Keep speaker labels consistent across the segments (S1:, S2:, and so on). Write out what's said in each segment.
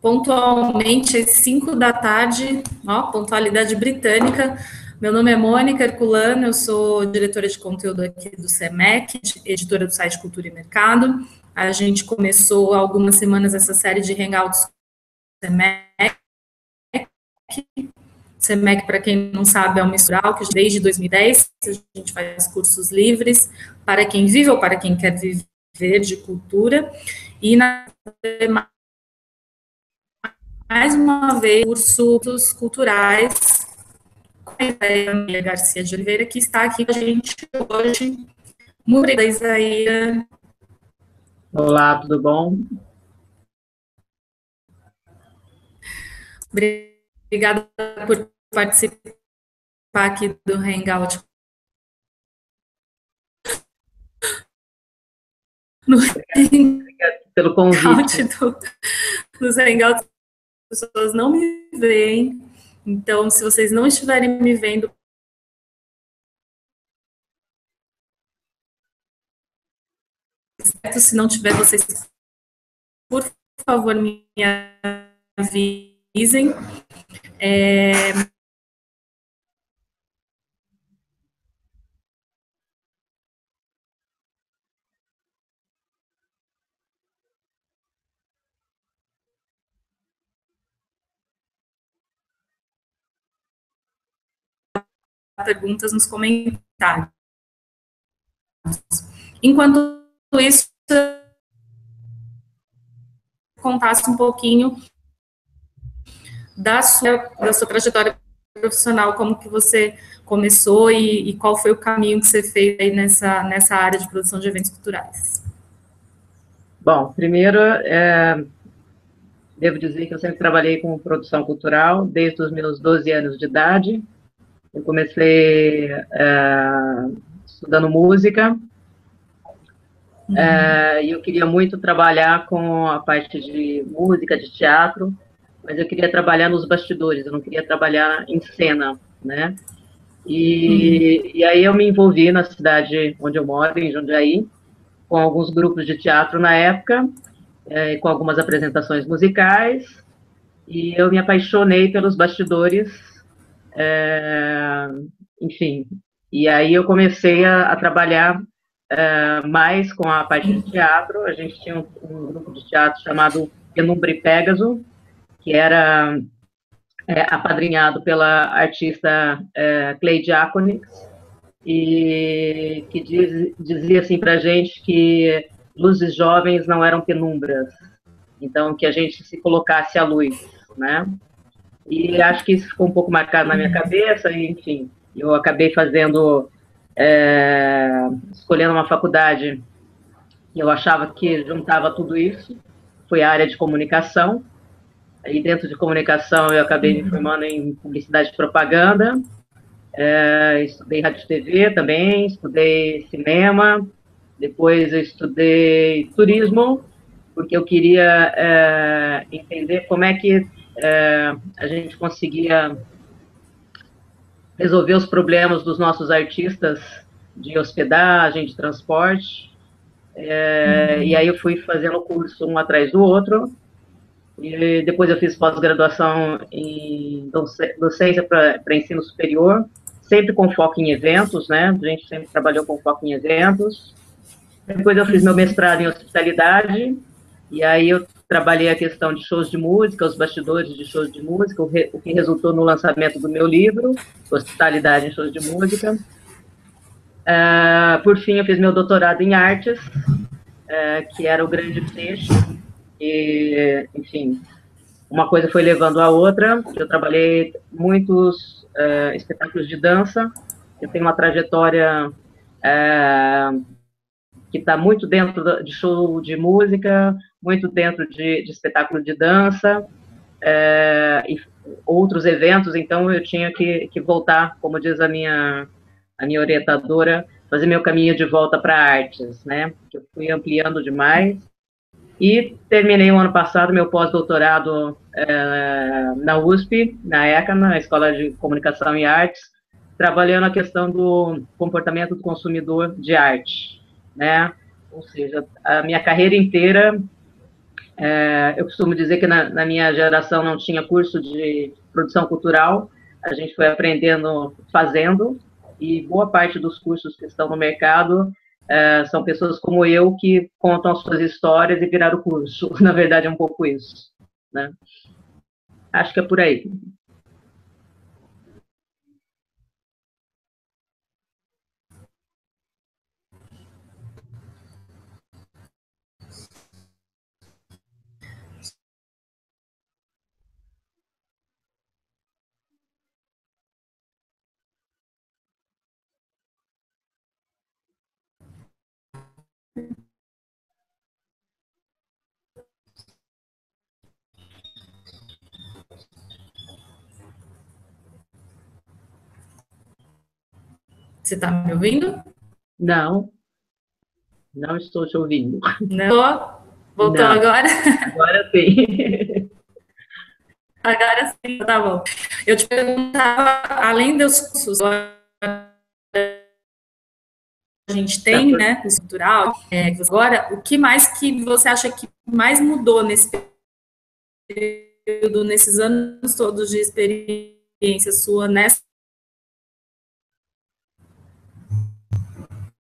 S1: pontualmente às 5 da tarde, ó, pontualidade britânica. Meu nome é Mônica Herculano, eu sou diretora de conteúdo aqui do CEMEC, editora do site Cultura e Mercado. A gente começou há algumas semanas essa série de hangouts do CEMEC. CEMEC, para quem não sabe, é um mistural que desde 2010 a gente faz cursos livres para quem vive ou para quem quer viver de cultura. E mais uma vez, cursos culturais com a Maria Garcia de Oliveira, que está aqui com a gente hoje. Muito obrigada, Isaíra.
S2: Olá, tudo bom?
S1: Obrigada por participar aqui do Hangout.
S2: Obrigada pelo convite.
S1: Nos Hangouts, as pessoas não me veem, então, se vocês não estiverem me vendo, se não tiver, vocês, por favor, me avisem. Perguntas nos comentários. Enquanto isso, contasse um pouquinho da sua trajetória profissional, como que você começou e qual foi o caminho que você fez aí nessa área de produção de eventos culturais.
S2: Bom, primeiro, devo dizer que eu sempre trabalhei com produção cultural, desde os meus 12 anos de idade. Eu comecei estudando música, e eu queria muito trabalhar com a parte de música, de teatro, mas eu queria trabalhar nos bastidores, eu não queria trabalhar em cena, né? E aí eu me envolvi na cidade onde eu moro, em Jundiaí, com alguns grupos de teatro na época, com algumas apresentações musicais, e eu me apaixonei pelos bastidores, enfim. E aí eu comecei a trabalhar mais com a parte de teatro. A gente tinha um grupo de teatro chamado Penumbra e Pégaso, que era apadrinhado pela artista Clay Diaconix, e que dizia assim para a gente que luzes jovens não eram penumbras, então que a gente se colocasse à luz, né? E acho que isso ficou um pouco marcado na minha cabeça, e, enfim, eu acabei escolhendo uma faculdade que eu achava que juntava tudo isso, foi a área de comunicação, e dentro de comunicação eu acabei me formando em publicidade e propaganda, estudei rádio e TV também, estudei cinema, depois eu estudei turismo, porque eu queria entender como é que a gente conseguia resolver os problemas dos nossos artistas de hospedagem, de transporte. E aí eu fui fazendo o curso um atrás do outro, e depois eu fiz pós-graduação em docência para ensino superior, sempre com foco em eventos, né? A gente sempre trabalhou com foco em eventos. Depois eu fiz meu mestrado em hospitalidade, e aí eu trabalhei a questão de shows de música, os bastidores de shows de música, o que resultou no lançamento do meu livro, Hospitalidade em Shows de Música. Por fim, eu fiz meu doutorado em artes, que era o grande fecho, e, enfim, uma coisa foi levando a outra. Eu trabalhei muitos espetáculos de dança, eu tenho uma trajetória que está muito dentro de show de música, muito dentro de espetáculo de dança, e outros eventos, então eu tinha que voltar, como diz a minha orientadora, fazer meu caminho de volta para artes, né? Eu fui ampliando demais, e terminei o ano passado meu pós-doutorado na USP, na ECA, na Escola de Comunicação e Artes, trabalhando a questão do comportamento do consumidor de arte, né? Ou seja, a minha carreira inteira Eu costumo dizer que na minha geração não tinha curso de produção cultural, a gente foi aprendendo fazendo, e boa parte dos cursos que estão no mercado são pessoas como eu que contam as suas histórias e viraram o curso. Na verdade, é um pouco isso, né? Acho que é por aí.
S1: Você está me ouvindo?
S2: Não, não estou te ouvindo.
S1: Não. Voltou
S2: Não,
S1: agora?
S2: agora sim.
S1: Agora sim, tá bom. Eu te perguntava, além dos cursos a gente
S2: Tá
S1: tem, né, curso cultural, agora, o que mais que você acha que mais mudou nesse período, nesses anos todos de experiência sua nessa?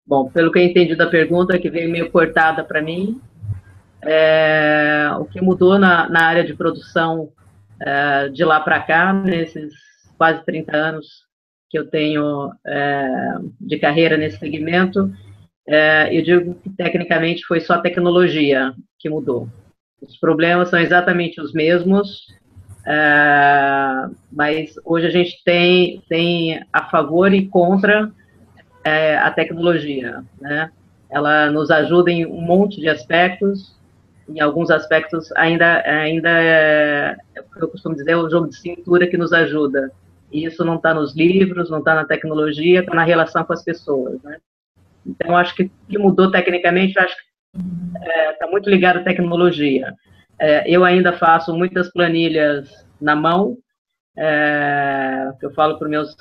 S2: Bom, pelo que eu entendi da pergunta, que veio meio cortada para mim, o que mudou na área de produção de lá para cá, nesses quase 30 anos que eu tenho de carreira nesse segmento, eu digo que tecnicamente foi só a tecnologia que mudou. Os problemas são exatamente os mesmos, mas hoje a gente tem a favor e contra a tecnologia, né? Ela nos ajuda em um monte de aspectos, em alguns aspectos ainda eu costumo dizer, é o jogo de cintura que nos ajuda. E isso não está nos livros, não está na tecnologia, está na relação com as pessoas, né? Então, acho que o que mudou tecnicamente, acho que está muito ligado à tecnologia. Eu ainda faço muitas planilhas na mão, que eu falo para meus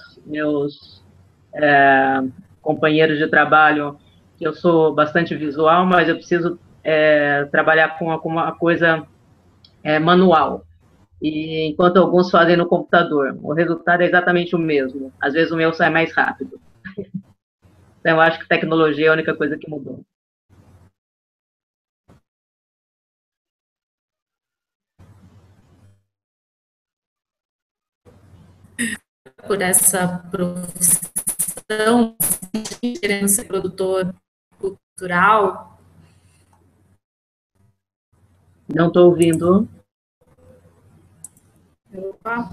S2: companheiros de trabalho que eu sou bastante visual, mas eu preciso trabalhar com uma coisa manual. E enquanto alguns fazem no computador, o resultado é exatamente o mesmo. Às vezes o meu sai mais rápido. Então, eu acho que tecnologia é a única coisa que mudou.
S1: Por essa profissão, querendo ser produtor cultural?
S2: Não estou ouvindo.
S1: Opa,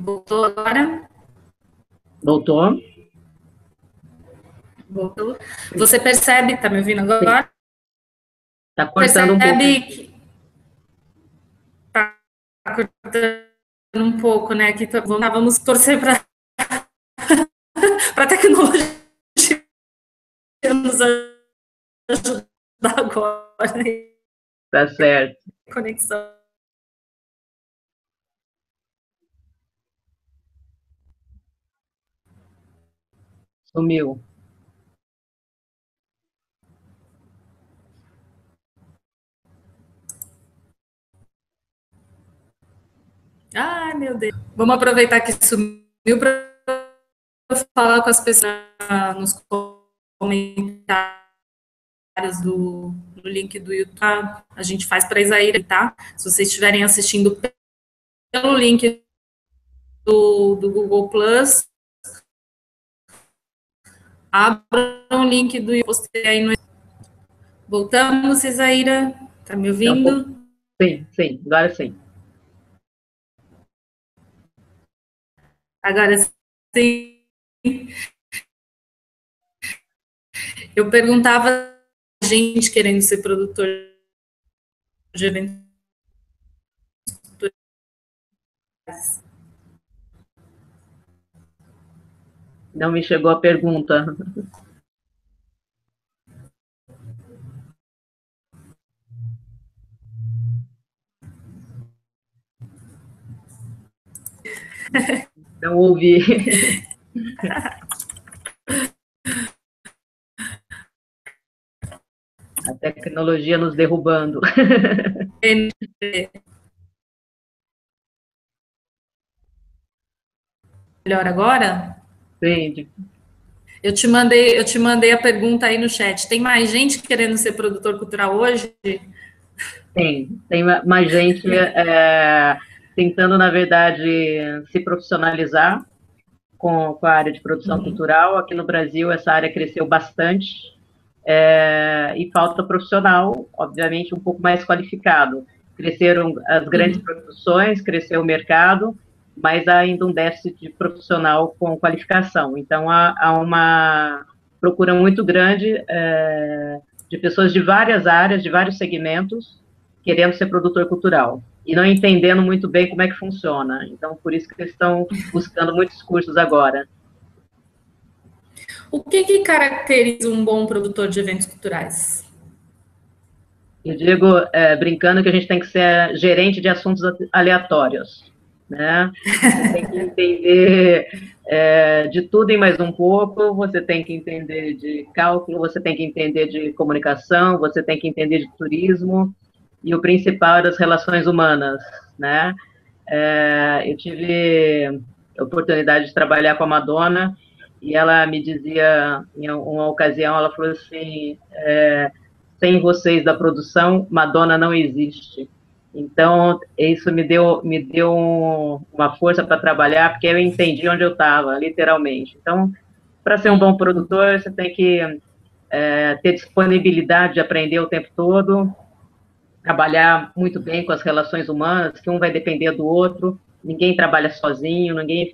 S1: voltou agora?
S2: Voltou?
S1: Voltou. Você percebe, tá me ouvindo
S2: Sim.
S1: agora?
S2: Está cortando um pouco.
S1: Percebe que tá cortando um pouco, né? Que vamos torcer para a tecnologia nos ajudar agora.
S2: Tá certo.
S1: Conexão.
S2: Sumiu.
S1: Ai, meu Deus. Vamos aproveitar que sumiu para falar com as pessoas nos comentários do link do YouTube. A gente faz para a Isaíra, tá? Se vocês estiverem assistindo pelo link do Google Plus, abra o link do YouTube, postei aí no... Voltamos, Isaíra. Tá me ouvindo?
S2: Sim, sim, agora sim.
S1: Agora sim. Eu perguntava a gente querendo ser produtor de eventos culturais.
S2: Não me chegou a pergunta. Não ouvi. A tecnologia nos derrubando.
S1: Melhor agora?
S2: Sim,
S1: Eu te mandei a pergunta aí no chat. Tem mais gente querendo ser produtor cultural hoje?
S2: tem mais gente tentando, na verdade, se profissionalizar com a área de produção cultural. Aqui no Brasil, essa área cresceu bastante, e falta profissional, obviamente, um pouco mais qualificado. Cresceram as grandes produções, cresceu o mercado, mas há ainda um déficit de profissional com qualificação. Então, há uma procura muito grande de pessoas de várias áreas, de vários segmentos, querendo ser produtor cultural e não entendendo muito bem como é que funciona. Então, por isso que eles estão buscando muitos cursos agora.
S1: O que caracteriza um bom produtor de eventos culturais?
S2: Eu digo, brincando, que a gente tem que ser gerente de assuntos aleatórios, né? Você tem que entender de tudo e mais um pouco, você tem que entender de cálculo, você tem que entender de comunicação, você tem que entender de turismo, e o principal é das relações humanas, né? Eu tive a oportunidade de trabalhar com a Madonna, e ela me dizia, em uma ocasião, ela falou assim, sem vocês da produção, Madonna não existe. Então, isso me deu uma força para trabalhar, porque eu entendi onde eu estava, literalmente. Então, para ser um bom produtor, você tem que ter disponibilidade de aprender o tempo todo, trabalhar muito bem com as relações humanas, que um vai depender do outro, ninguém trabalha sozinho, ninguém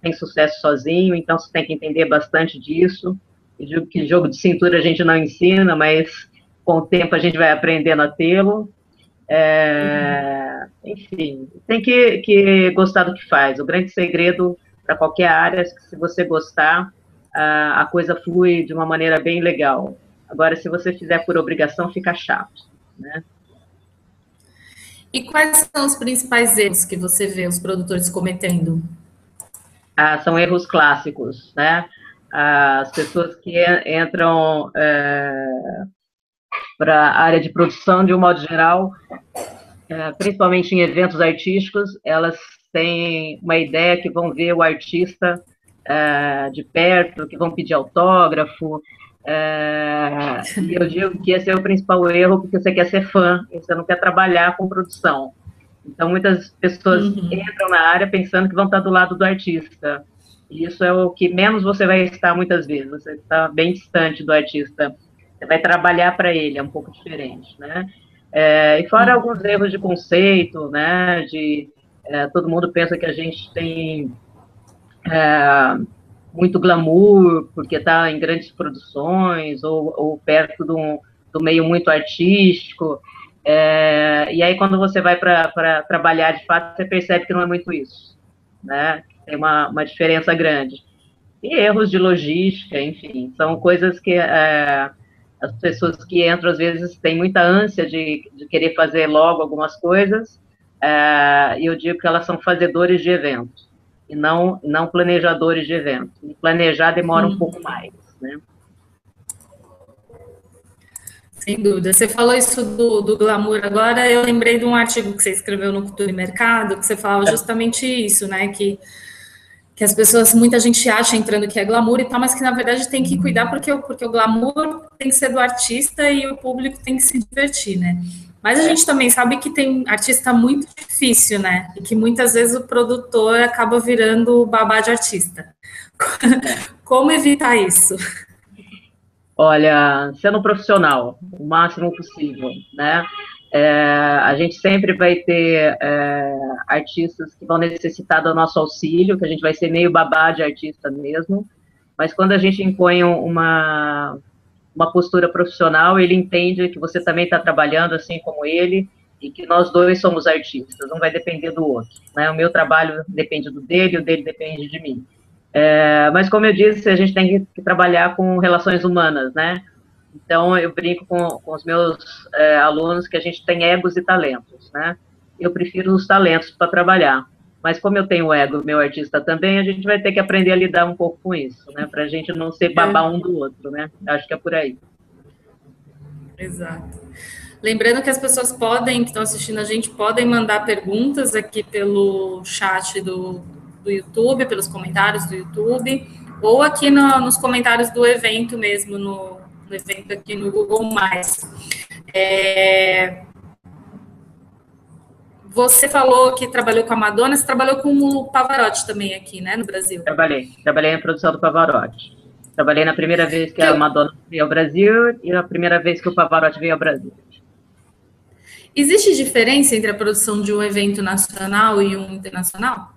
S2: tem sucesso sozinho, então você tem que entender bastante disso. Eu digo que jogo de cintura a gente não ensina, mas com o tempo a gente vai aprendendo a tê-lo. Enfim, tem que gostar do que faz. O grande segredo para qualquer área é que, se você gostar, a coisa flui de uma maneira bem legal. Agora, se você fizer por obrigação, fica chato, né?
S1: E quais são os principais erros que você vê os produtores cometendo?
S2: São erros clássicos, né? As pessoas que entram para a área de produção, de um modo geral, principalmente em eventos artísticos, elas têm uma ideia que vão ver o artista de perto, que vão pedir autógrafo, e eu digo que esse é o principal erro, porque você quer ser fã, e você não quer trabalhar com produção. Então, muitas pessoas entram na área pensando que vão estar do lado do artista. E isso é o que menos você vai estar muitas vezes. Você está bem distante do artista. Você vai trabalhar para ele, é um pouco diferente, né? E fora alguns erros de conceito, né? Todo mundo pensa que a gente tem muito glamour, porque está em grandes produções, ou perto do meio muito artístico. E aí, quando você vai para trabalhar de fato, você percebe que não é muito isso, né? Tem uma diferença grande. E erros de logística, enfim, são coisas que as pessoas que entram, às vezes, têm muita ânsia de querer fazer logo algumas coisas, e eu digo que elas são fazedores de eventos, e não planejadores de eventos. E planejar demora um pouco mais, né?
S1: Sem dúvida. Você falou isso do glamour agora, eu lembrei de um artigo que você escreveu no Cultura e Mercado, que você falava justamente isso, né? Que as pessoas, muita gente acha entrando que é glamour e tal, mas que na verdade tem que cuidar porque o glamour tem que ser do artista e o público tem que se divertir, né? Mas a gente também sabe que tem artista muito difícil, né? E que muitas vezes o produtor acaba virando babá de artista. Como evitar isso?
S2: Olha, sendo profissional, o máximo possível, né? A gente sempre vai ter artistas que vão necessitar do nosso auxílio, que a gente vai ser meio babá de artista mesmo, mas quando a gente impõe uma postura profissional, ele entende que você também está trabalhando assim como ele, e que nós dois somos artistas, um vai depender do outro, né? O meu trabalho depende do dele, o dele depende de mim. Mas, como eu disse, a gente tem que trabalhar com relações humanas, né? Então, eu brinco com os meus alunos que a gente tem egos e talentos, né? Eu prefiro os talentos para trabalhar. Mas, como eu tenho ego, meu artista também, a gente vai ter que aprender a lidar um pouco com isso, né? Para a gente não ser babá um do outro, né? Acho que é por aí.
S1: Exato. Lembrando que as pessoas podem, que estão assistindo a gente, podem mandar perguntas aqui pelo chat do YouTube, pelos comentários do YouTube, ou aqui nos comentários do evento mesmo, no evento aqui no Google+. Você falou que trabalhou com a Madonna, você trabalhou com o Pavarotti também aqui, né, no Brasil?
S2: Trabalhei na produção do Pavarotti. Trabalhei na primeira vez que a Madonna veio ao Brasil e na primeira vez que o Pavarotti veio ao Brasil.
S1: Existe diferença entre a produção de um evento nacional e um internacional?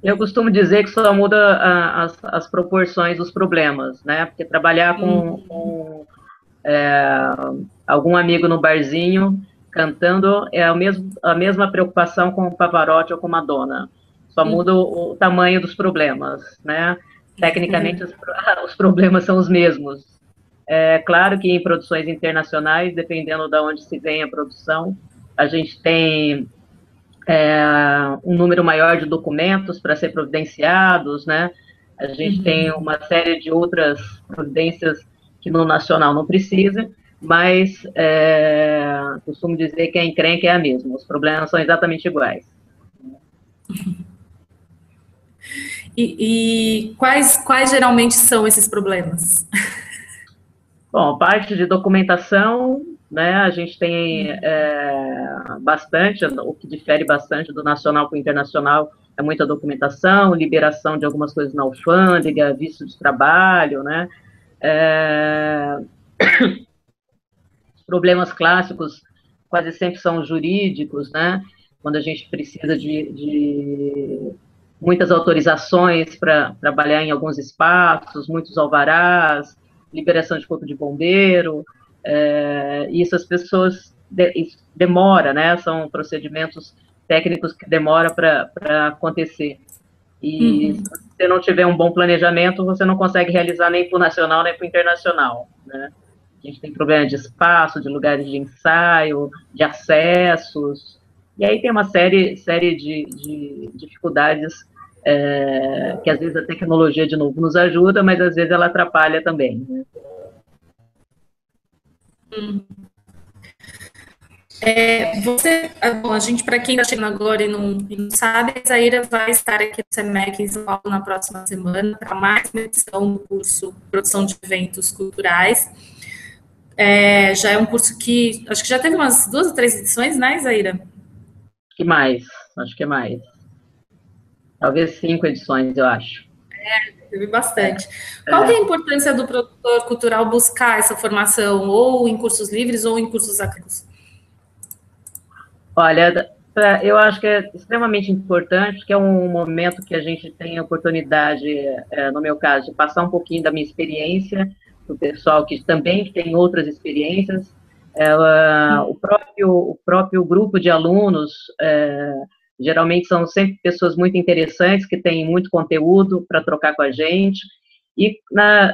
S2: Eu costumo dizer que só muda as proporções dos problemas, né? Porque trabalhar com algum amigo no barzinho cantando é a mesma preocupação com o Pavarotti ou com Madonna. Só muda o tamanho dos problemas, né? Tecnicamente, os problemas são os mesmos. É claro que em produções internacionais, dependendo de onde se vem a produção, a gente tem um número maior de documentos para ser providenciados, né? A gente tem uma série de outras providências que no nacional não precisa, mas costumo dizer que a encrenca é a mesma, os problemas são exatamente iguais.
S1: E quais geralmente são esses problemas?
S2: Bom, parte de documentação, né, a gente tem bastante, o que difere bastante do nacional para o internacional é muita documentação, liberação de algumas coisas na alfândega, visto de trabalho, né, os problemas clássicos quase sempre são jurídicos, né, quando a gente precisa de muitas autorizações para trabalhar em alguns espaços, muitos alvarás, liberação de corpo de bombeiro, e isso as pessoas demora, né? São procedimentos técnicos que demoram para acontecer. E se você não tiver um bom planejamento, você não consegue realizar nem para o nacional, nem para o internacional, né? A gente tem problema de espaço, de lugares de ensaio, de acessos, e aí tem uma série de dificuldades que às vezes a tecnologia, de novo, nos ajuda, mas às vezes ela atrapalha também. Né?
S1: Bom, a gente, para quem está chegando agora e não sabe, a Zaira vai estar aqui no SEMEC em São Paulo na próxima semana para mais uma edição do curso Produção de Eventos Culturais. Já é um curso que, acho que já teve umas 2 ou 3 edições, né, Zaira?
S2: Que mais? Acho que é mais. Talvez 5 edições, eu acho.
S1: Teve bastante. Qual que é a importância do produtor cultural buscar essa formação, ou em cursos livres, ou em cursos acadêmicos?
S2: Olha, eu acho que é extremamente importante, que é um momento que a gente tem a oportunidade, no meu caso, de passar um pouquinho da minha experiência, para o pessoal que também tem outras experiências. O próprio grupo de alunos, geralmente são sempre pessoas muito interessantes, que têm muito conteúdo para trocar com a gente, e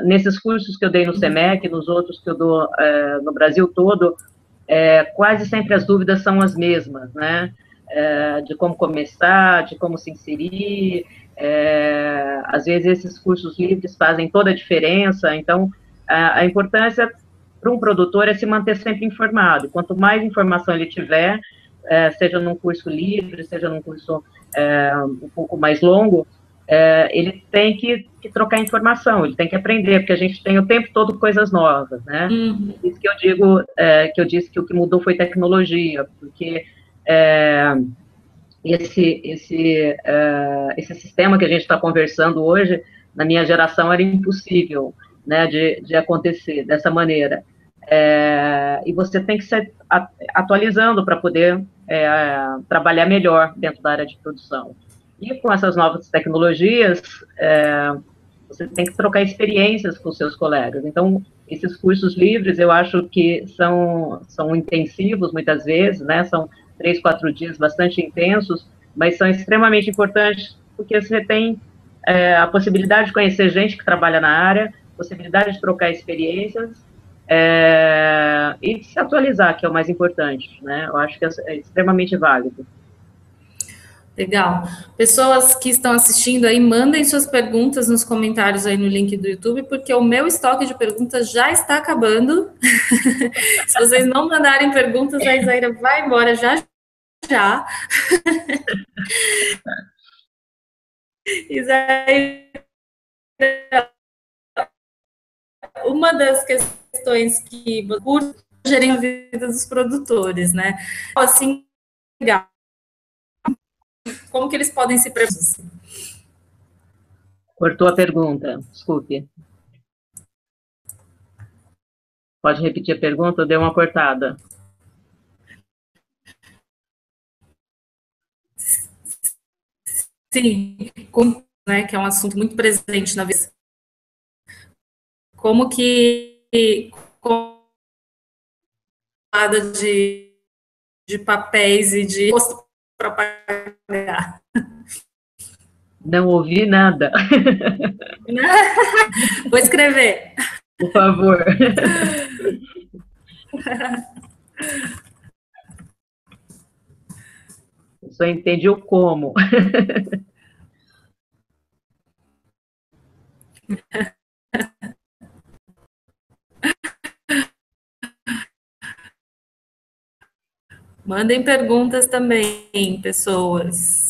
S2: nesses cursos que eu dei no SEMEC, nos outros que eu dou no Brasil todo, quase sempre as dúvidas são as mesmas, né? De como começar, de como se inserir, às vezes esses cursos livres fazem toda a diferença, então a importância para um produtor é se manter sempre informado, quanto mais informação ele tiver, seja num curso livre, seja num curso um pouco mais longo, ele tem que trocar informação, ele tem que aprender, porque a gente tem o tempo todo coisas novas, né? Isso que eu digo, que eu disse que o que mudou foi tecnologia, porque esse sistema que a gente está conversando hoje, na minha geração era impossível, né, de acontecer dessa maneira. E você tem que se atualizando para poder trabalhar melhor dentro da área de produção. E com essas novas tecnologias, você tem que trocar experiências com os seus colegas. Então, esses cursos livres, eu acho que são intensivos, muitas vezes, né? São 3, 4 dias bastante intensos, mas são extremamente importantes, porque você tem a possibilidade de conhecer gente que trabalha na área, possibilidade de trocar experiências, e de se atualizar, que é o mais importante, né? Eu acho que é extremamente válido.
S1: Legal. Pessoas que estão assistindo aí, mandem suas perguntas nos comentários aí no link do YouTube, porque o meu estoque de perguntas já está acabando. Se vocês não mandarem perguntas, a Isaíra vai embora já já. Isaíra, uma das questões que gerem a vida dos produtores, né? Assim, legal. Como que eles podem se preparar?
S2: Cortou a pergunta, desculpe. Pode repetir a pergunta? Deu uma cortada.
S1: Sim, como, né, que é um assunto muito presente na vida. Como que de papéis e de posto para pagar.
S2: Não ouvi nada.
S1: Vou escrever.
S2: Por favor. Eu só entendi o como.
S1: Mandem perguntas também, pessoas.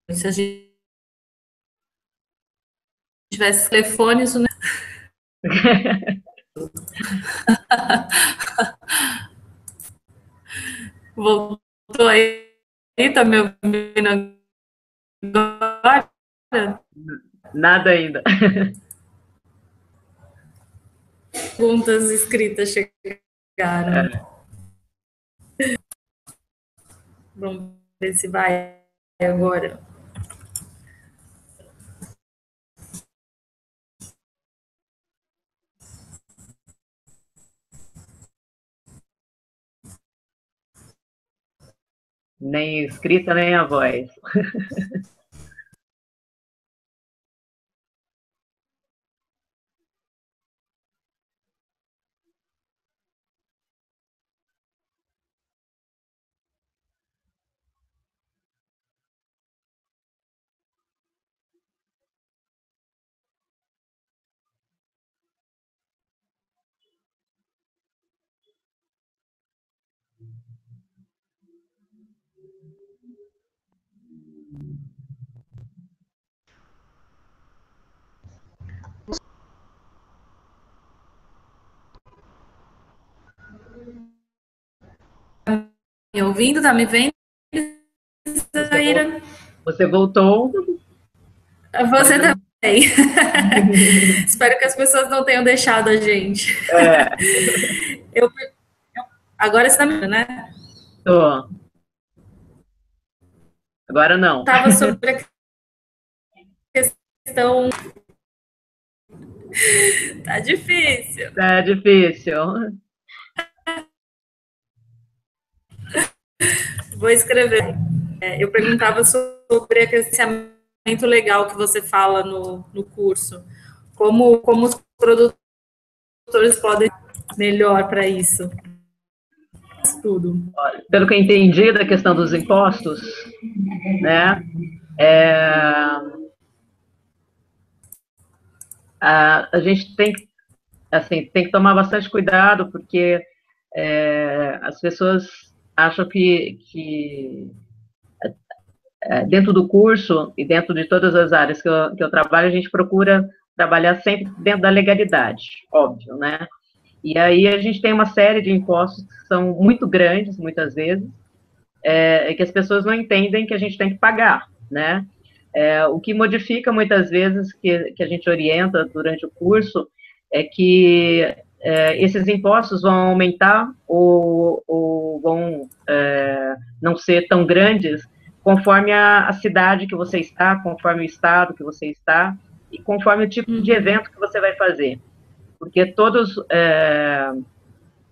S1: Se a gente tivesse telefones, né? Voltou aí, tá me ouvindo agora?
S2: Nada ainda.
S1: Perguntas escritas chegaram. Vamos ver se vai agora.
S2: Nem escrita, nem a voz.
S1: Me ouvindo? Tá me vendo?
S2: Você voltou.
S1: Você também. Espero que as pessoas não tenham deixado a gente.
S2: É.
S1: Agora você tá me vendo, né?
S2: Tô. Agora não.
S1: Estava sobre a questão. Tá difícil.
S2: É difícil.
S1: Vou escrever. Eu perguntava sobre a credenciamento legal que você fala no curso. Como os produtores podem melhor para isso? Tudo.
S2: Pelo que eu entendi da questão dos impostos, né? A gente tem, assim, tem que tomar bastante cuidado, porque as pessoas acham que dentro do curso e dentro de todas as áreas que eu trabalho, a gente procura trabalhar sempre dentro da legalidade, óbvio, né? E aí a gente tem uma série de impostos que são muito grandes, muitas vezes, que as pessoas não entendem que a gente tem que pagar, né? O que modifica muitas vezes, que a gente orienta durante o curso, é que esses impostos vão aumentar ou vão não ser tão grandes, conforme a cidade que você está, conforme o estado que você está, e conforme o tipo de evento que você vai fazer. Porque todos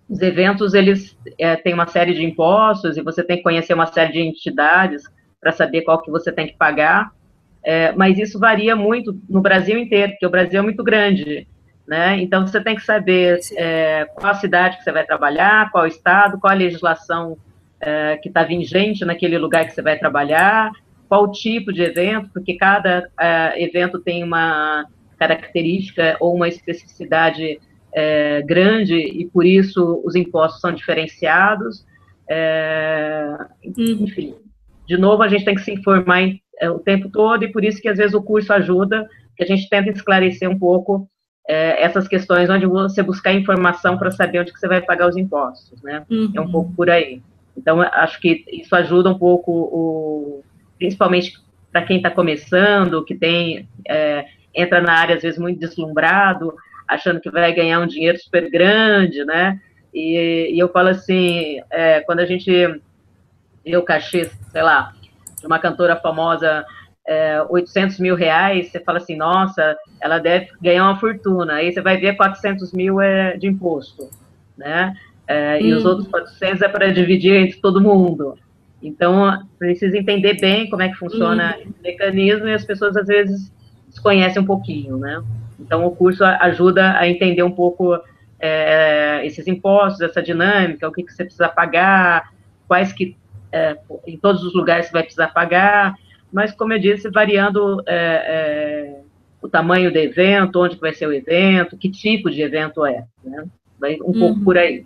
S2: os eventos, eles têm uma série de impostos, e você tem que conhecer uma série de entidades para saber qual que você tem que pagar, mas isso varia muito no Brasil inteiro, porque o Brasil é muito grande, né? Então, você tem que saber qual a cidade que você vai trabalhar, qual o estado, qual a legislação que está vigente naquele lugar que você vai trabalhar, qual o tipo de evento, porque cada evento tem uma característica ou uma especificidade grande, e por isso os impostos são diferenciados. Enfim, de novo, a gente tem que se informar o tempo todo, e por isso que às vezes o curso ajuda, que a gente tenta esclarecer um pouco essas questões, onde você buscar informação para saber onde que você vai pagar os impostos, né? É um pouco por aí. Então, acho que isso ajuda um pouco, principalmente para quem está começando, que entra na área, às vezes, muito deslumbrado, achando que vai ganhar um dinheiro super grande, né? E eu falo assim, quando a gente vê o cachê, sei lá, de uma cantora famosa, 800 mil reais, você fala assim, nossa, ela deve ganhar uma fortuna. Aí você vai ver 400 mil de imposto, né? E os outros 400 é para dividir entre todo mundo. Então, precisa entender bem como é que funciona esse mecanismo, e as pessoas, às vezes, desconhecem um pouquinho, né? Então, o curso ajuda a entender um pouco esses impostos, essa dinâmica, o que você precisa pagar, quais que em todos os lugares você vai precisar pagar, mas, como eu disse, variando o tamanho do evento, onde vai ser o evento, que tipo de evento é, né? Vai um pouco por aí.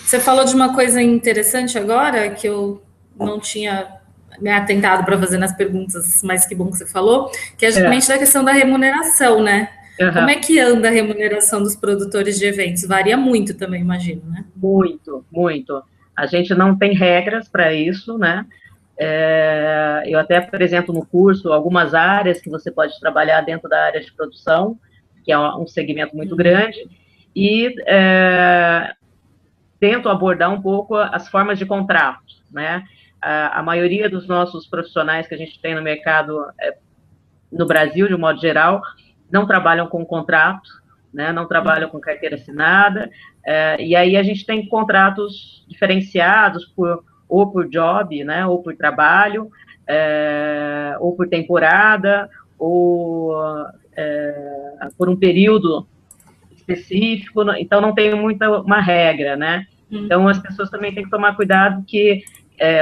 S1: Você falou de uma coisa interessante agora, que eu não tinha me atentado para fazer nas perguntas, mas que bom que você falou, que é justamente da questão da remuneração, né? Como é que anda a remuneração dos produtores de eventos? Varia muito também, imagino, né?
S2: Muito, muito. A gente não tem regras para isso, né? Eu até apresento no curso algumas áreas que você pode trabalhar dentro da área de produção, que é um segmento muito grande, e tento abordar um pouco as formas de contrato, né? A maioria dos nossos profissionais que a gente tem no mercado, no Brasil, de um modo geral, não trabalham com contrato, né? Não trabalham com carteira assinada, e aí a gente tem contratos diferenciados ou por job, né? Ou por trabalho, ou por temporada, ou por um período específico, então não tem uma regra, né? Então as pessoas também têm que tomar cuidado, que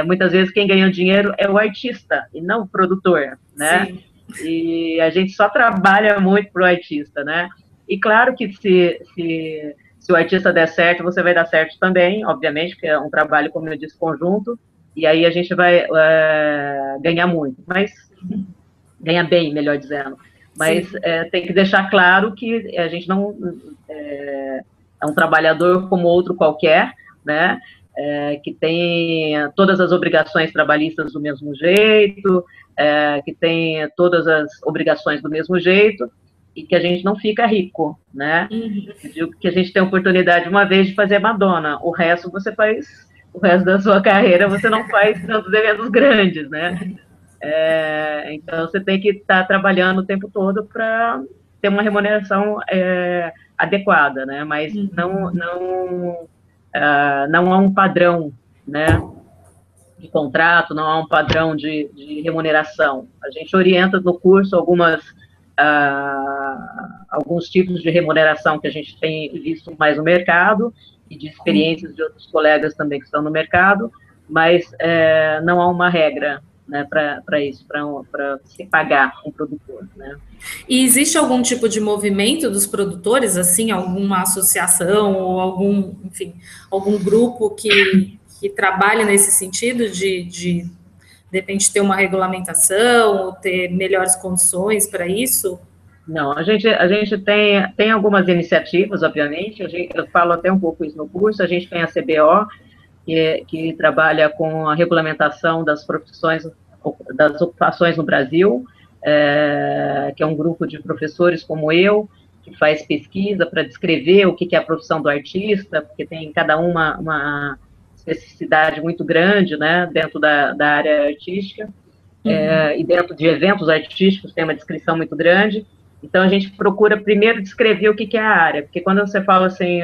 S2: muitas vezes quem ganha o dinheiro é o artista e não o produtor, né? Sim. E a gente só trabalha muito para o artista, né? E claro que se o artista der certo, você vai dar certo também, obviamente, porque é um trabalho, como eu disse, conjunto, e aí a gente vai ganhar muito, mas ganha bem, melhor dizendo. Mas tem que deixar claro que a gente não é um trabalhador como outro qualquer, né? Que tem todas as obrigações trabalhistas do mesmo jeito, que tem todas as obrigações do mesmo jeito, e que a gente não fica rico, né? Eu digo que a gente tem a oportunidade uma vez de fazer Madonna, o resto você faz, o resto da sua carreira você não faz tantos eventos grandes, né? Então, você tem que estar trabalhando o tempo todo para ter uma remuneração adequada, né? Mas não há um padrão, né, de contrato, não há um padrão de remuneração. A gente orienta no curso alguns tipos de remuneração que a gente tem visto mais no mercado, e de experiências de outros colegas também que estão no mercado, mas não há uma regra, né, para isso, para se pagar um produtor, né?
S1: E existe algum tipo de movimento dos produtores, assim, alguma associação ou algum grupo que trabalhe nesse sentido de repente ter uma regulamentação ou ter melhores condições para isso?
S2: Não, a gente tem algumas iniciativas, obviamente, eu falo até um pouco isso no curso. A gente tem a CBO, que trabalha com a regulamentação das profissões, das ocupações no Brasil, que é um grupo de professores como eu, que faz pesquisa para descrever o que é a profissão do artista, porque tem cada uma especificidade muito grande, né, dentro da área artística, e dentro de eventos artísticos tem uma descrição muito grande. Então, a gente procura primeiro descrever o que é a área, porque quando você fala assim,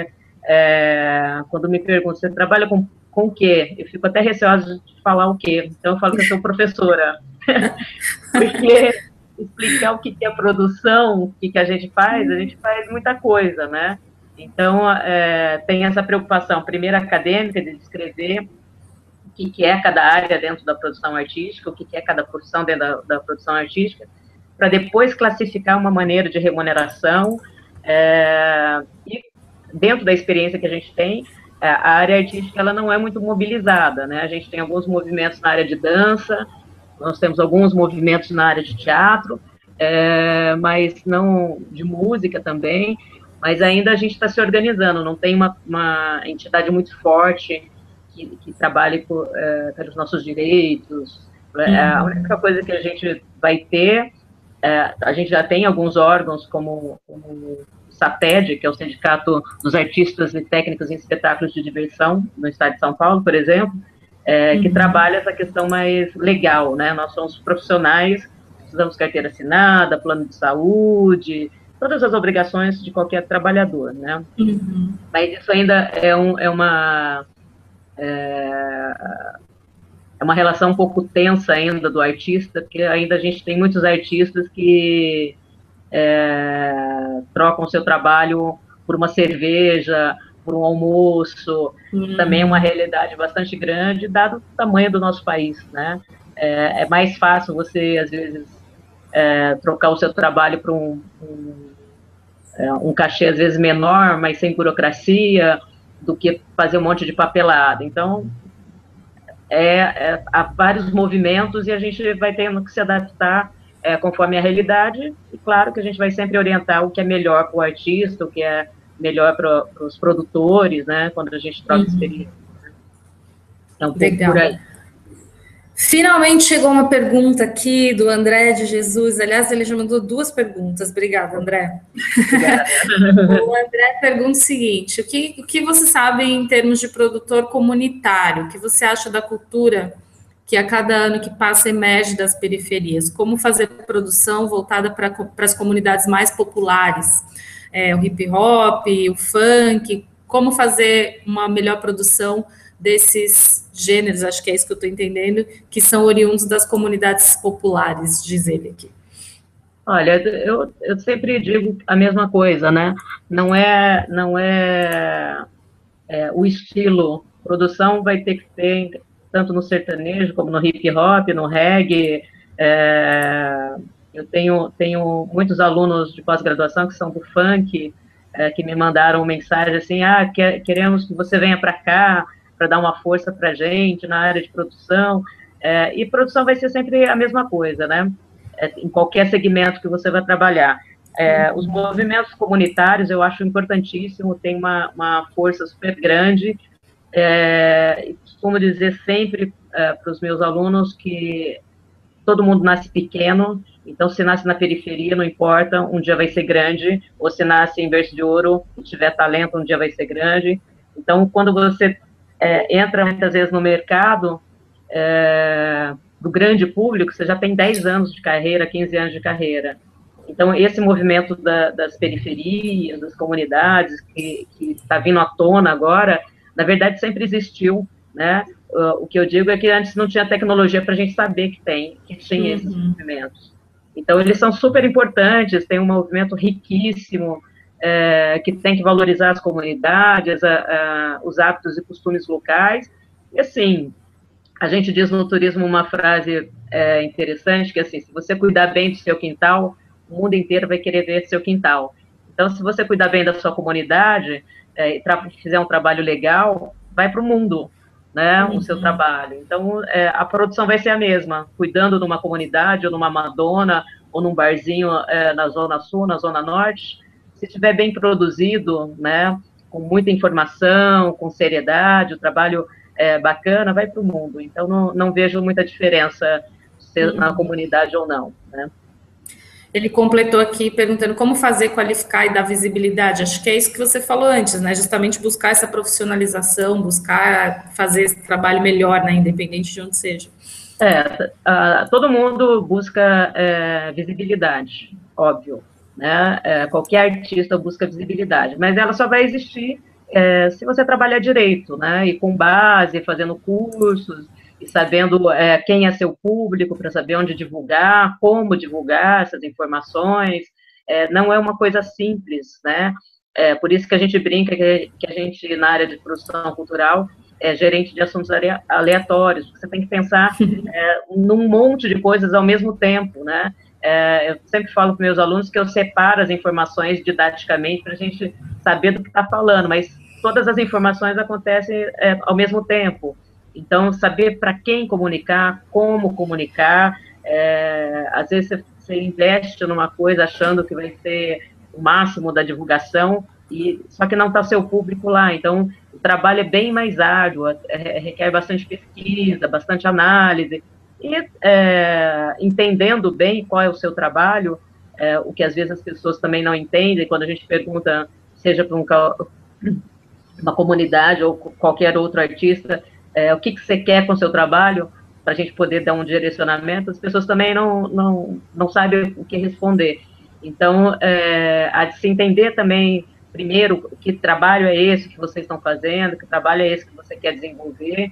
S2: quando me perguntam, você trabalha com o quê? Eu fico até receosa de falar o quê. Então, eu falo que eu sou professora. Porque explicar o que é produção, o que a gente faz muita coisa, né? Então, tem essa preocupação, primeiro acadêmica, de descrever o que é cada área dentro da produção artística, o que é cada profissão dentro da produção artística, para depois classificar uma maneira de remuneração, e dentro da experiência que a gente tem, a área artística ela não é muito mobilizada, né? A gente tem alguns movimentos na área de dança, nós temos alguns movimentos na área de teatro, mas não de música também, mas ainda a gente está se organizando, não tem uma entidade muito forte que trabalhe pelos nossos direitos. A única coisa que a gente vai ter, a gente já tem alguns órgãos como o SATED, que é o Sindicato dos Artistas e Técnicos em Espetáculos de Diversão, no estado de São Paulo, por exemplo, que trabalha essa questão mais legal, né? Nós somos profissionais, precisamos de carteira assinada, plano de saúde, todas as obrigações de qualquer trabalhador, né? Mas isso ainda é uma relação um pouco tensa ainda do artista, porque ainda a gente tem muitos artistas que trocam seu trabalho por uma cerveja, por um almoço, também é uma realidade bastante grande, dado o tamanho do nosso país, né? É mais fácil você, às vezes, trocar o seu trabalho por um cachê, às vezes, menor, mas sem burocracia, do que fazer um monte de papelada. Então, há vários movimentos e a gente vai tendo que se adaptar conforme a realidade, e claro que a gente vai sempre orientar o que é melhor para o artista, o que é melhor para os produtores, né, quando a gente troca experiência. É um pouco por aí.
S1: Finalmente chegou uma pergunta aqui do André de Jesus. Aliás, ele já mandou 2 perguntas. Obrigada, André. Obrigada. O André pergunta o seguinte: o que você sabe em termos de produtor comunitário? O que você acha da cultura que a cada ano que passa emerge das periferias? Como fazer produção voltada para as comunidades mais populares? O hip hop, o funk, como fazer uma melhor produção desses gêneros, acho que é isso que eu estou entendendo, que são oriundos das comunidades populares, diz ele aqui.
S2: Olha, eu sempre digo a mesma coisa, né? Não é o estilo. Produção vai ter que ter tanto no sertanejo como no hip hop, no reggae. Eu tenho muitos alunos de pós-graduação que são do funk, que me mandaram mensagem assim: queremos que você venha para cá para dar uma força para a gente na área de produção. E produção vai ser sempre a mesma coisa, né? Em qualquer segmento que você vai trabalhar. Os movimentos comunitários eu acho importantíssimo, tem uma força super grande. Costumo dizer sempre para os meus alunos que todo mundo nasce pequeno, então se nasce na periferia, não importa, um dia vai ser grande, ou se nasce em berço de ouro e tiver talento, um dia vai ser grande. Então, quando você entra muitas vezes no mercado do grande público, você já tem 10 anos de carreira, 15 anos de carreira. Então, esse movimento das periferias, das comunidades, que está vindo à tona agora, na verdade, sempre existiu, né? O que eu digo é que antes não tinha tecnologia para a gente saber que tinha esses movimentos. Então, eles são super importantes, tem um movimento riquíssimo, que tem que valorizar as comunidades, os hábitos e costumes locais. E, assim, a gente diz no turismo uma frase interessante, que, assim, se você cuidar bem do seu quintal, o mundo inteiro vai querer ver seu quintal. Então, se você cuidar bem da sua comunidade e fizer um trabalho legal, vai para o mundo, né, o seu trabalho. Então, a produção vai ser a mesma, cuidando de uma comunidade, ou numa Madonna, ou num barzinho na Zona Sul, na Zona Norte. Se estiver bem produzido, né, com muita informação, com seriedade, o trabalho bacana, vai para o mundo. Então, não vejo muita diferença se na comunidade ou não, né.
S1: Ele completou aqui perguntando como fazer, qualificar e dar visibilidade. Acho que é isso que você falou antes, né? Justamente buscar essa profissionalização, buscar fazer esse trabalho melhor, né? Independente de onde seja.
S2: Todo mundo busca visibilidade, óbvio, né? Qualquer artista busca visibilidade, mas ela só vai existir se você trabalhar direito, né? E com base, fazendo cursos, e sabendo quem é seu público, para saber onde divulgar, como divulgar essas informações. Não é uma coisa simples, né? Por isso que a gente brinca que a gente, na área de produção cultural, é gerente de assuntos aleatórios, porque você tem que pensar num monte de coisas ao mesmo tempo, né? Eu sempre falo para meus alunos que eu separo as informações didaticamente para a gente saber do que está falando, mas todas as informações acontecem ao mesmo tempo. Então, saber para quem comunicar, como comunicar, às vezes você investe numa coisa achando que vai ser o máximo da divulgação, só que não está seu público lá. Então, o trabalho é bem mais árduo, requer bastante pesquisa, bastante análise, e entendendo bem qual é o seu trabalho, o que às vezes as pessoas também não entendem, quando a gente pergunta, seja para uma comunidade ou qualquer outro artista, o que você quer com o seu trabalho, para a gente poder dar um direcionamento, as pessoas também não sabem o que responder. Então, há de se entender também, primeiro, que trabalho é esse que vocês estão fazendo, que trabalho é esse que você quer desenvolver,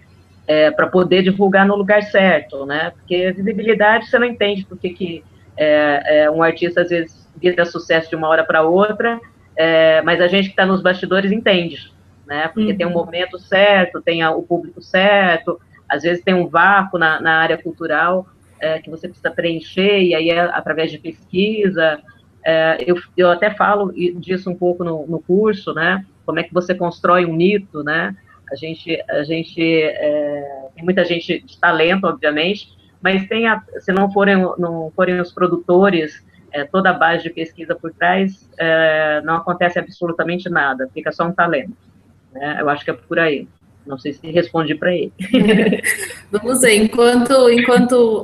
S2: para poder divulgar no lugar certo, né? Porque visibilidade você não entende porque que um artista, às vezes, vira sucesso de uma hora para outra, mas a gente que está nos bastidores entende, né? Porque tem um momento certo, tem o público certo, às vezes tem um vácuo na área cultural que você precisa preencher, e aí através de pesquisa. Eu até falo disso um pouco no curso, né? Como é que você constrói um mito, né? A gente tem muita gente de talento, obviamente, mas se não forem os produtores, toda a base de pesquisa por trás, não acontece absolutamente nada, fica só um talento, né? Eu acho que é por aí. Não sei se respondi para ele.
S1: Vamos ver,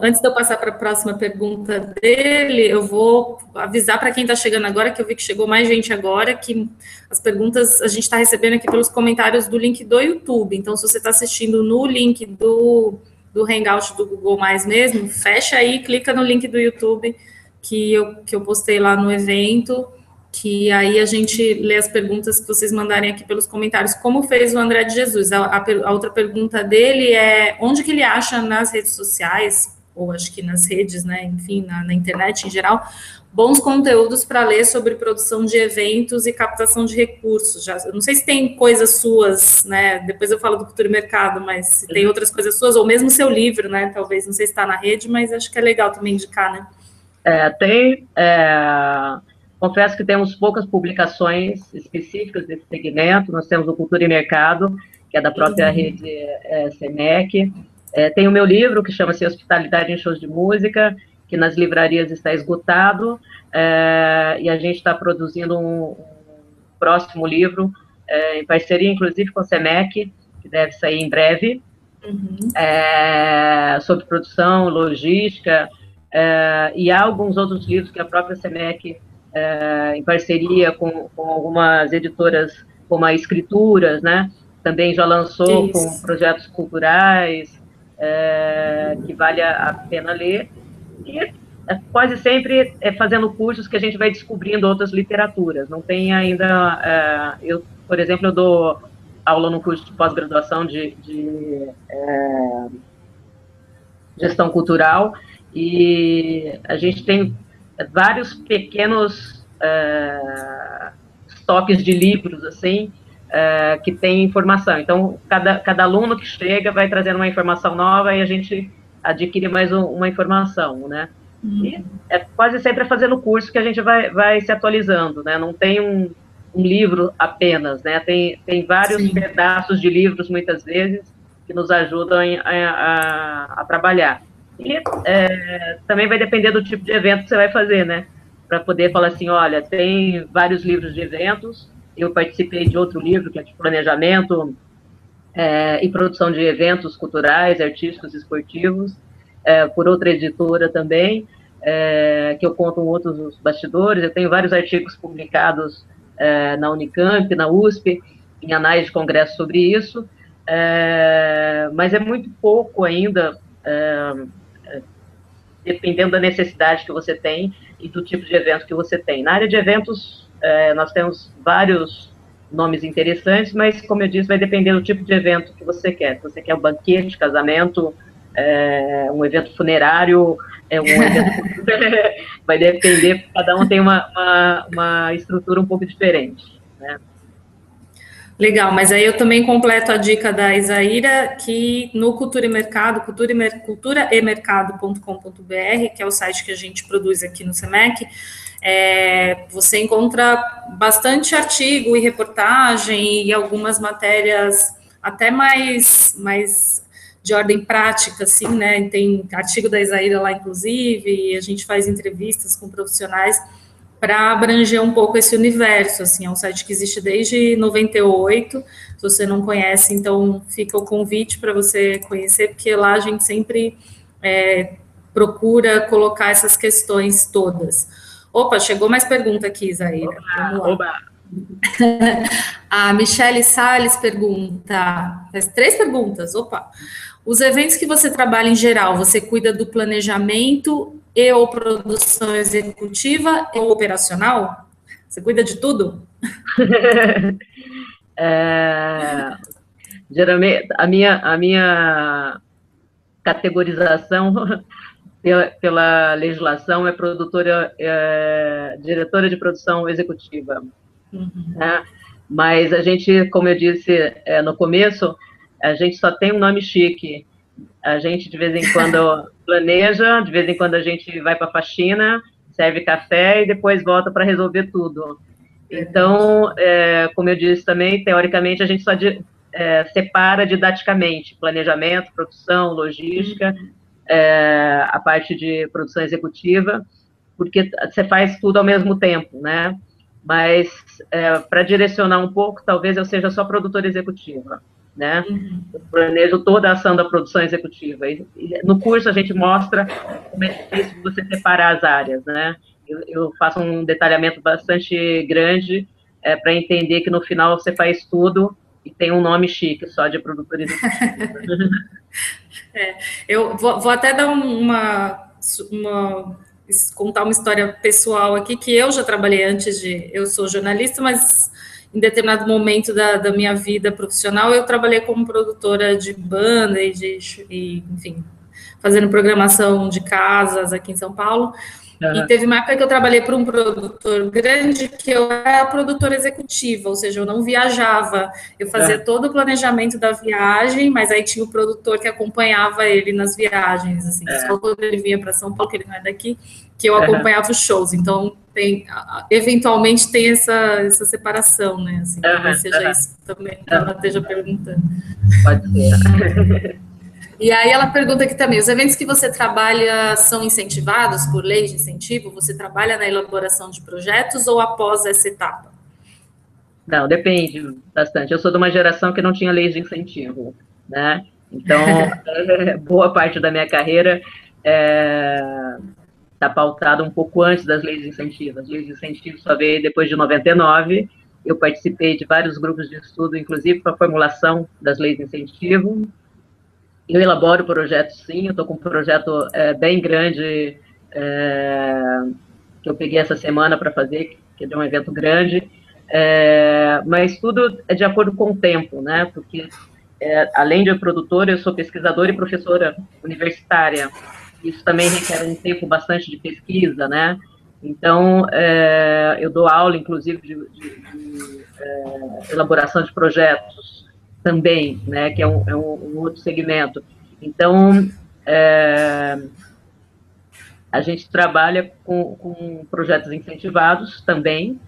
S1: antes de eu passar para a próxima pergunta dele, eu vou avisar para quem está chegando agora, que eu vi que chegou mais gente agora, que as perguntas a gente está recebendo aqui pelos comentários do link do YouTube. Então, se você está assistindo no link do Hangout do Google Mais mesmo, fecha aí, clica no link do YouTube que eu postei lá no evento, que aí a gente lê as perguntas que vocês mandarem aqui pelos comentários, como fez o André de Jesus. A outra pergunta dele é onde que ele acha nas redes sociais, ou acho que nas redes, né, enfim, na internet em geral, bons conteúdos para ler sobre produção de eventos e captação de recursos. Eu não sei se tem coisas suas, né, depois eu falo do Cultura e Mercado, mas se tem outras coisas suas, ou mesmo seu livro, né, talvez, não sei se está na rede, mas acho que é legal também indicar, né.
S2: Confesso que temos poucas publicações específicas desse segmento. Nós temos o Cultura e Mercado, que é da própria rede SEMEC. Tem o meu livro, que chama-se Hospitalidade em Shows de Música, que nas livrarias está esgotado, e a gente está produzindo um próximo livro, em parceria, inclusive, com a SEMEC, que deve sair em breve, sobre produção, logística, e há alguns outros livros que a própria SEMEC, em parceria com algumas editoras, como a Escrituras, né, também já lançou com projetos culturais, que vale a pena ler, e quase sempre fazendo cursos que a gente vai descobrindo outras literaturas. Não tem ainda... por exemplo, eu dou aula no curso de pós-graduação de gestão cultural, e a gente tem vários pequenos estoques de livros, assim, que tem informação. Então, cada aluno que chega vai trazendo uma informação nova e a gente adquire mais uma informação, né? E quase sempre fazendo curso que a gente vai se atualizando, né? Não tem um livro apenas, né? Tem vários pedaços de livros, muitas vezes, que nos ajudam a trabalhar. E também vai depender do tipo de evento que você vai fazer, né? Para poder falar assim, olha, tem vários livros de eventos, eu participei de outro livro, que é de planejamento e produção de eventos culturais, artísticos, esportivos, por outra editora também, que eu conto outros bastidores. Eu tenho vários artigos publicados na Unicamp, na USP, em anais de congresso sobre isso, mas é muito pouco ainda, dependendo da necessidade que você tem e do tipo de evento que você tem. Na área de eventos, nós temos vários nomes interessantes, mas, como eu disse, vai depender do tipo de evento que você quer. Se você quer um banquete, casamento, um evento funerário, um evento... vai depender, cada um tem uma estrutura um pouco diferente, né?
S1: Legal, mas aí eu também completo a dica da Isaíra, que no Cultura e Mercado, culturaemercado.com.br, que é o site que a gente produz aqui no SEMEC, você encontra bastante artigo e reportagem e algumas matérias até mais de ordem prática, assim, né? Tem artigo da Isaíra lá, inclusive, e a gente faz entrevistas com profissionais para abranger um pouco esse universo, assim, é um site que existe desde 98, se você não conhece, então fica o convite para você conhecer, porque lá a gente sempre procura colocar essas questões todas. Opa, chegou mais pergunta aqui, Isaíra. Vamos lá.
S2: Oba.
S1: A Michele Salles pergunta, faz 3 perguntas, opa. Os eventos que você trabalha em geral, você cuida do planejamento e ou produção executiva ou operacional? Você cuida de tudo?
S2: Geralmente, a minha categorização pela legislação é diretora de produção executiva. Né? Mas a gente, como eu disse no começo, a gente só tem um nome chique. A gente, de vez em quando, planeja, de vez em quando a gente vai para a faxina, serve café e depois volta para resolver tudo. Então, como eu disse também, teoricamente, a gente só separa didaticamente planejamento, produção, logística, a parte de produção executiva, porque você faz tudo ao mesmo tempo, né? Mas, para direcionar um pouco, talvez eu seja só produtora executiva, né? Eu planejo toda a ação da produção executiva. E no curso a gente mostra como é difícil você separar as áreas, né? Eu faço um detalhamento bastante grande para entender que no final você faz tudo e tem um nome chique só de produtora executiva.
S1: Eu vou até dar contar uma história pessoal aqui, que eu já trabalhei eu sou jornalista, mas em determinado momento da minha vida profissional, eu trabalhei como produtora de banda enfim, fazendo programação de casas aqui em São Paulo. E teve uma época que eu trabalhei para um produtor grande que eu era produtora executiva, ou seja, eu não viajava. Eu fazia todo o planejamento da viagem, mas aí tinha o produtor que acompanhava ele nas viagens, assim. Só quando ele vinha para São Paulo, que ele não é daqui, que eu acompanhava os shows. Então, eventualmente tem essa separação, né? Assim, talvez seja isso também que ela esteja perguntando.
S2: Pode ser.
S1: E aí ela pergunta aqui também, os eventos que você trabalha são incentivados por leis de incentivo? Você trabalha na elaboração de projetos ou após essa etapa?
S2: Não, depende bastante. Eu sou de uma geração que não tinha leis de incentivo, né? Então, boa parte da minha carreira está pautada um pouco antes das leis de incentivo. As leis de incentivo só veio depois de 99. Eu participei de vários grupos de estudo, inclusive para a formulação das leis de incentivo. Eu elaboro projetos, sim. Eu estou com um projeto bem grande que eu peguei essa semana para fazer, que é de um evento grande, mas tudo é de acordo com o tempo, né? Porque, além de produtora, eu sou pesquisadora e professora universitária. Isso também requer um tempo bastante de pesquisa, né? Então, eu dou aula, inclusive, de elaboração de projetos também, né, que é um outro segmento. Então, a gente trabalha com projetos incentivados também,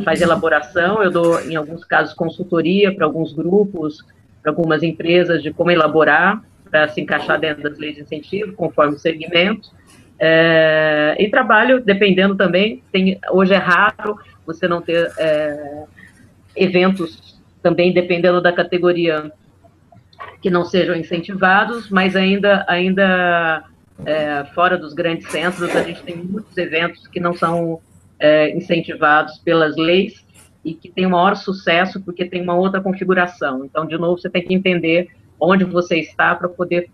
S2: faz elaboração, eu dou, em alguns casos, consultoria para alguns grupos, para algumas empresas, de como elaborar, para se encaixar dentro das leis de incentivo, conforme o segmento, e trabalho, dependendo também, hoje é raro você não ter eventos também, dependendo da categoria, que não sejam incentivados, mas ainda fora dos grandes centros, a gente tem muitos eventos que não são incentivados pelas leis e que tem um maior sucesso porque tem uma outra configuração. Então, de novo, você tem que entender onde você está para poder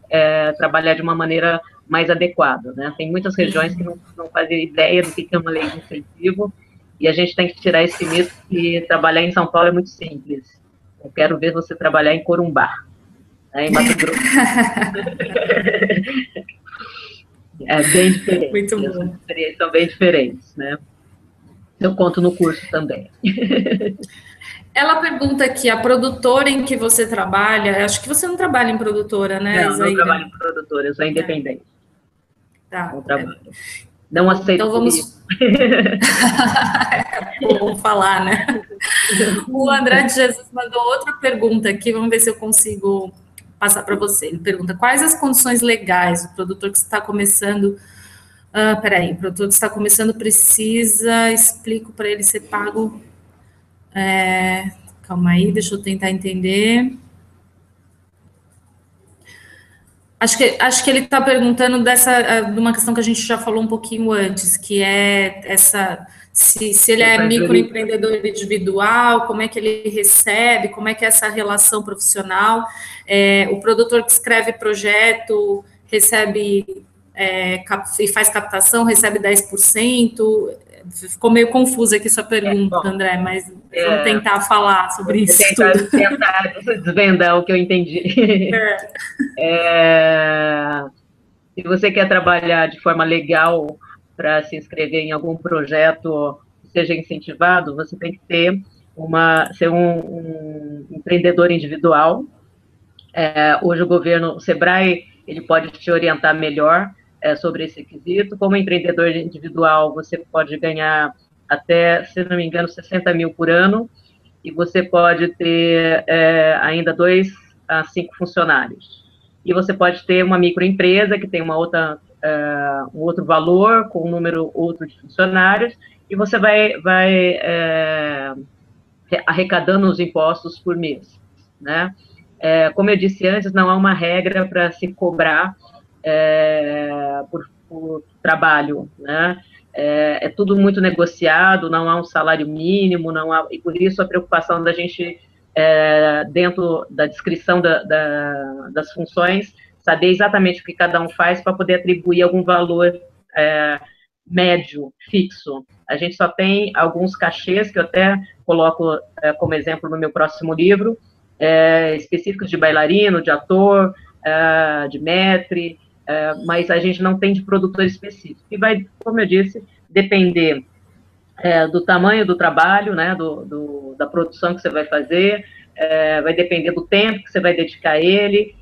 S2: trabalhar de uma maneira mais adequada, né? Tem muitas regiões que não fazem ideia do que é uma lei de incentivo, e a gente tem que tirar esse mito que trabalhar em São Paulo é muito simples. Eu quero ver você trabalhar em Corumbá, né, em Mato Grosso. É bem diferente.
S1: Muito bom.
S2: As experiências são bem diferentes, né? Eu conto no curso também.
S1: Ela pergunta aqui, a produtora em que você trabalha, acho que você não trabalha em produtora, né,
S2: Não,
S1: Isaíra?
S2: não trabalho em produtora, eu sou independente.
S1: Tá.
S2: Não trabalho. Não aceito.
S1: Então vamos... Vamos falar, né? O André de Jesus mandou outra pergunta aqui, vamos ver se eu consigo passar para você. Ele pergunta, quais as condições legais o produtor que está começando... o produtor que está começando precisa, explico para ele ser pago... calma aí, deixa eu tentar entender. Acho que ele está perguntando de uma questão que a gente já falou um pouquinho antes, que é essa... Se ele é microempreendedor individual, como é que ele recebe, como é que é essa relação profissional. O produtor que escreve projeto recebe e faz captação, recebe 10%. Ficou meio confusa aqui sua pergunta, André, mas vamos tentar falar sobre isso tudo.
S2: Tentar desvendar o que eu entendi. Se você quer trabalhar de forma legal para se inscrever em algum projeto que seja incentivado, você tem que ser um empreendedor individual. Hoje o Sebrae ele pode te orientar melhor sobre esse requisito. Como empreendedor individual, você pode ganhar até, se não me engano, 60 mil por ano, e você pode ter ainda 2 a 5 funcionários. E você pode ter uma microempresa que tem um outro valor, com um número outro de funcionários, e você vai arrecadando os impostos por mês, né? Como eu disse antes, não há uma regra para se cobrar por trabalho, né? É tudo muito negociado, não há um salário mínimo, e por isso a preocupação da gente, dentro da descrição das funções, saber exatamente o que cada um faz para poder atribuir algum valor médio, fixo. A gente só tem alguns cachês, que eu até coloco como exemplo no meu próximo livro, específicos de bailarino, de ator, de maître, mas a gente não tem de produtor específico. E vai, como eu disse, depender do tamanho do trabalho, né, da produção que você vai fazer, vai depender do tempo que você vai dedicar a ele.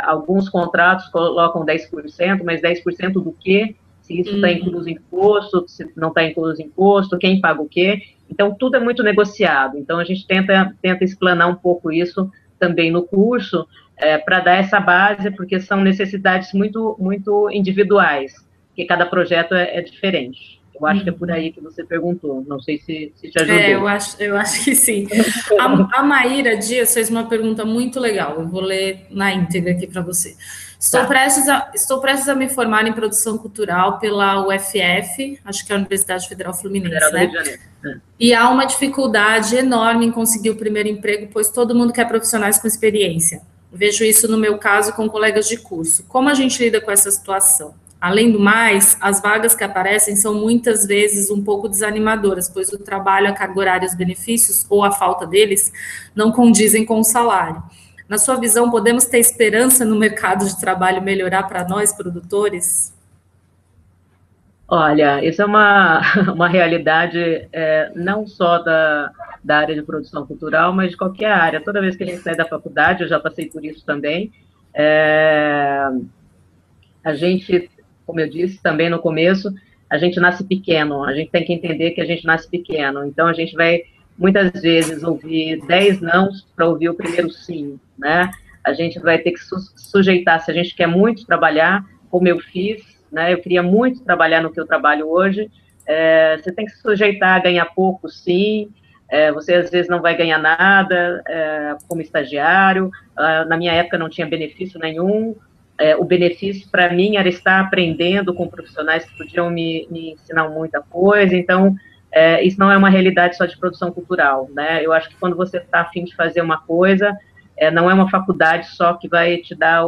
S2: Alguns contratos colocam 10%, mas 10% do quê? Se isso está incluso em imposto, se não está incluso em imposto, quem paga o quê? Então, tudo é muito negociado. Então, a gente tenta explanar um pouco isso também no curso, para dar essa base, porque são necessidades muito, muito individuais, porque cada projeto é diferente. Eu acho que é por aí que você perguntou. Não sei se te ajudei.
S1: Eu acho que sim. A Maíra Dias fez uma pergunta muito legal. Eu vou ler na íntegra aqui para você. Estou prestes a me formar em produção cultural pela UFF, acho que é a Universidade Federal Fluminense, né? E há uma dificuldade enorme em conseguir o primeiro emprego, pois todo mundo quer profissionais com experiência. Vejo isso no meu caso com colegas de curso. Como a gente lida com essa situação? Além do mais, as vagas que aparecem são muitas vezes um pouco desanimadoras, pois o trabalho, a carga horária e os benefícios, ou a falta deles, não condizem com o salário. Na sua visão, podemos ter esperança no mercado de trabalho melhorar para nós, produtores?
S2: Olha, isso é uma realidade não só da área de produção cultural, mas de qualquer área. Toda vez que a gente sai da faculdade, eu já passei por isso também, a gente, como eu disse também no começo, a gente nasce pequeno, a gente tem que entender que a gente nasce pequeno, então a gente vai muitas vezes ouvir 10 nãos para ouvir o primeiro sim, né? A gente vai ter que sujeitar, se a gente quer muito trabalhar, como eu fiz, né? Eu queria muito trabalhar no que eu trabalho hoje, você tem que se sujeitar a ganhar pouco, sim, você às vezes não vai ganhar nada como estagiário, na minha época não tinha benefício nenhum, o benefício para mim era estar aprendendo com profissionais que podiam me ensinar muita coisa. Então, isso não é uma realidade só de produção cultural, né? Eu acho que quando você está a fim de fazer uma coisa, não é uma faculdade só que vai te dar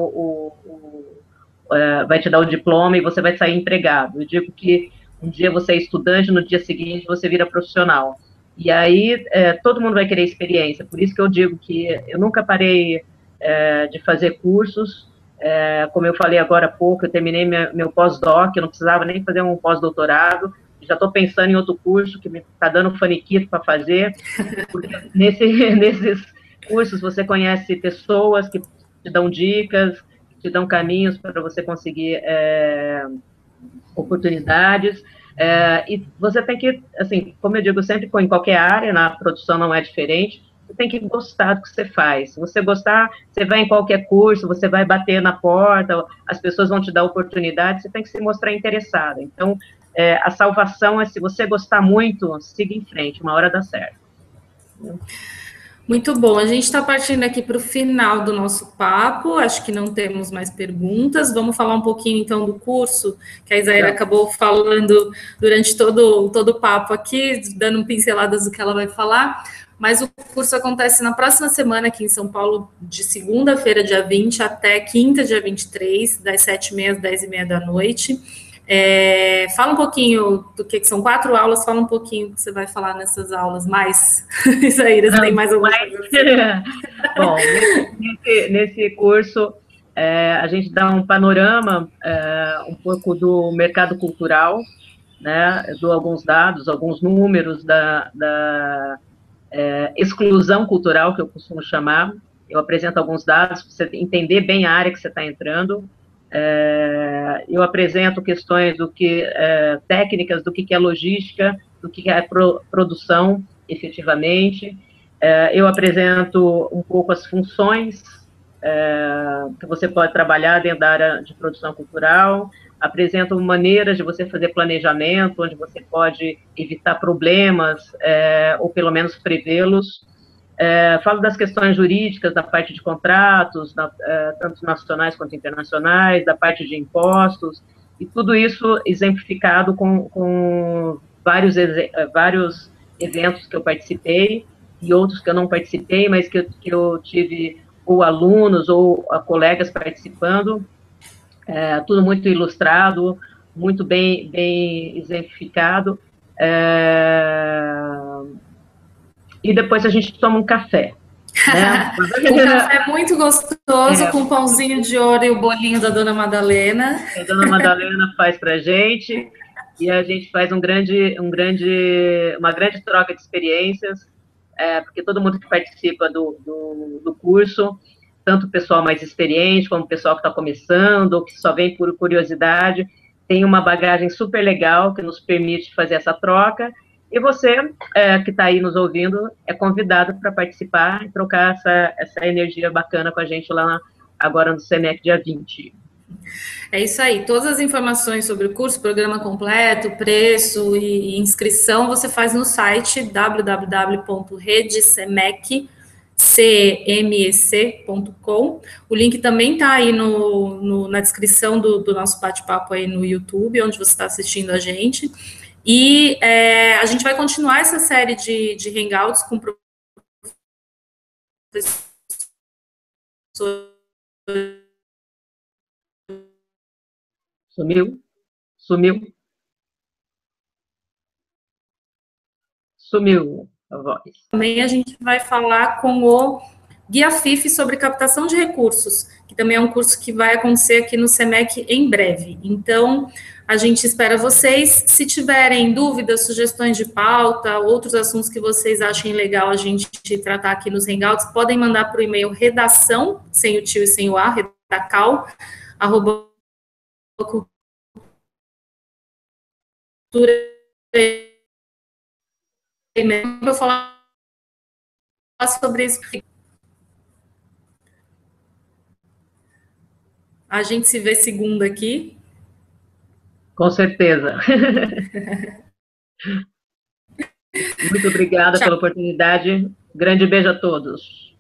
S2: vai te dar o diploma e você vai sair empregado. Eu digo que um dia você é estudante, no dia seguinte você vira profissional. E aí todo mundo vai querer experiência. Por isso que eu digo que eu nunca parei de fazer cursos. Como eu falei agora há pouco, eu terminei meu pós-doc, eu não precisava nem fazer um pós-doutorado, já estou pensando em outro curso que me está dando faniquito para fazer, porque nesses cursos você conhece pessoas que te dão dicas, te dão caminhos para você conseguir oportunidades, e você tem que, assim, como eu digo sempre, em qualquer área, na produção não é diferente, você tem que gostar do que você faz. Se você gostar, você vai em qualquer curso, você vai bater na porta, as pessoas vão te dar oportunidade, você tem que se mostrar interessado. Então, a salvação é, se você gostar muito, siga em frente, uma hora dá certo.
S1: Muito bom, a gente está partindo aqui para o final do nosso papo, acho que não temos mais perguntas, vamos falar um pouquinho então do curso, que a Isaíra acabou falando durante todo o papo aqui, dando pinceladas do que ela vai falar, mas o curso acontece na próxima semana aqui em São Paulo, de segunda-feira, dia 20, até quinta, dia 23, das 7h30 às 10h30 da noite. Fala um pouquinho do que são 4 aulas, fala um pouquinho do que você vai falar nessas aulas, mais. Isaíra, você tem mais alguma coisa?
S2: Bom, nesse curso, a gente dá um panorama um pouco do mercado cultural, né? Eu dou alguns dados, alguns números da exclusão cultural, que eu costumo chamar. Eu apresento alguns dados para você entender bem a área que você está entrando. Eu apresento questões técnicas do que é logística, do que é produção, efetivamente. Eu apresento um pouco as funções que você pode trabalhar dentro da área de produção cultural. Apresento maneiras de você fazer planejamento, onde você pode evitar problemas, ou pelo menos prevê-los. Falo das questões jurídicas, da parte de contratos, tanto nacionais quanto internacionais, da parte de impostos, e tudo isso exemplificado com vários eventos que eu participei, e outros que eu não participei, mas que eu tive ou alunos ou colegas participando, tudo muito ilustrado, muito bem exemplificado. E depois a gente toma um café. Né?
S1: Um café muito gostoso, com um pãozinho de ouro e o bolinho da Dona Madalena.
S2: A Dona Madalena faz para a gente, e a gente faz uma grande troca de experiências, porque todo mundo que participa do curso, tanto o pessoal mais experiente, como o pessoal que está começando, ou que só vem por curiosidade, tem uma bagagem super legal que nos permite fazer essa troca. E você, que está aí nos ouvindo, é convidado para participar e trocar essa energia bacana com a gente lá agora no SEMEC, dia 20.
S1: É isso aí. Todas as informações sobre o curso, programa completo, preço e inscrição, você faz no site www.redesemec.com. O link também está aí na descrição do nosso bate-papo aí no YouTube, onde você está assistindo a gente. E a gente vai continuar essa série de hangouts com professores.
S2: Sumiu a voz.
S1: Também a gente vai falar com o Guia FIF sobre captação de recursos, que também é um curso que vai acontecer aqui no SEMEC em breve. Então, a gente espera vocês. Se tiverem dúvidas, sugestões de pauta, outros assuntos que vocês achem legal a gente tratar aqui nos Hangouts, podem mandar para o e-mail redação, sem o tio e sem o A, redacal, @cultura. Para falar sobre isso. A gente se vê segunda aqui.
S2: Com certeza. Muito obrigada pela oportunidade. Grande beijo a todos.